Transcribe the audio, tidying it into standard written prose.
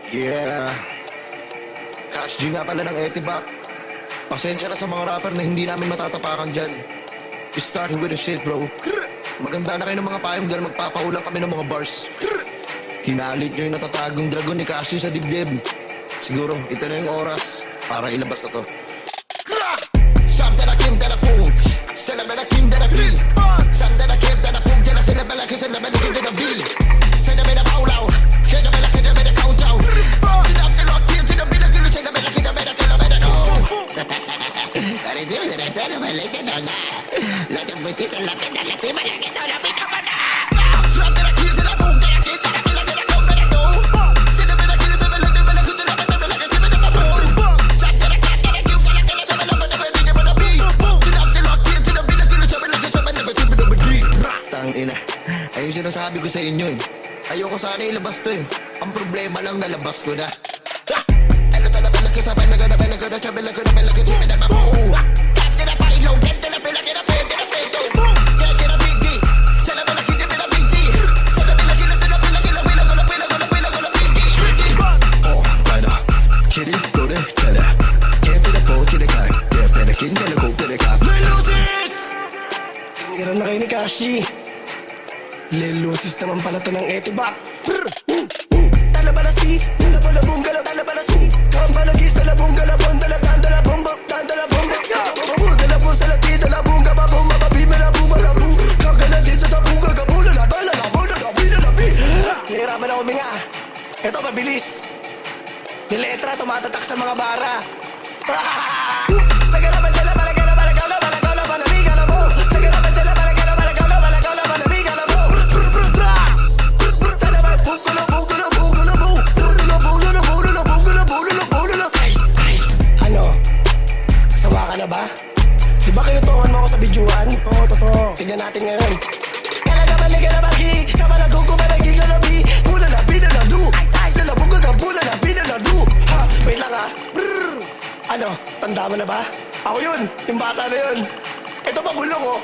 Yeah. Catch G nga pala ng Etibac. Pasensya na sa mga rapper na hindi namin matatapakan dyan. We started with the shit, bro. Maganda na kayo ng mga payong dahil magpapaulang kami ng mga bars. Kinalit nyo yung natatagong dragon ni Cash G sa dibdib. Siguro, ito na yung oras para ilabas na to. Sam da kim da boom, sela da kim da bil. Sam da kim da boom, da sela bala kisa da bala kisa da bil. Sela da paulau, kaya bala kisa da countdown. Dina ka lock kisa da bala kisa da bala kisa da no. Dari jeu da sela bala kisa da na. La de busi sa la kata la se bala kisa da bala kisa da. Sam da kim da boom, da kisa da bala kisa da no. Sela bala kisa da bala kisa da bala kisa da boom. Sam da kim da kisa bala Tang ina, ayun sinasabi ko sa inyo eh. Ayoko sana ilabas to eh. Ang problema lang nalabas ko na. Ano to na pala kisa pala gana pala gana chabela gana pala kisa pala mabuo. Kante na pailo, kante na pala kina pwede na peto. Kante na big D, sana pala kita pala big D. Sana pala kila sana pala kila pila gana pila gana pila gana big D. Oh, gana, chiri gore chala. Kante na po chiri kai, kante na kinda na ko tere ka. Lelusis! Tingnan na kayo ni Cash G. Lelusis naman pala to ng Etibac. Tala bala si, tala bala boom, gala tala bala si. Kam bala gis, tala boom, gala bon, tala tandala bomba, tandala bomba. Tala boom, tala ti, tala boom, gaba bomba, babi mera boom, mera boom. Kagala di sa boom, gagabula, la bala, la bola, la bina, la bi. Nahirapan ako minga. Ito mabilis. Niletra tumatatak sa mga bara. Nagalaban sila para gala, para gala, para gala, para liga na mo. Nagalaban sila para gala, para gala, para gala, para liga na mo. Ano? Sawa ka na ba? Di ba kinutungan mo ako sa bidyuhan? Oo, totoo. Tignan natin ngayon. Kalaga maliga na bagi, kamalago ko malagi ka na bi. Bula na binaladu. Lalabog ka bula na binaladu. Ha, wait lang ha. Ano? Tanda mo na ba? Ako yun, yung bata na yun. Ito pa bulong oh.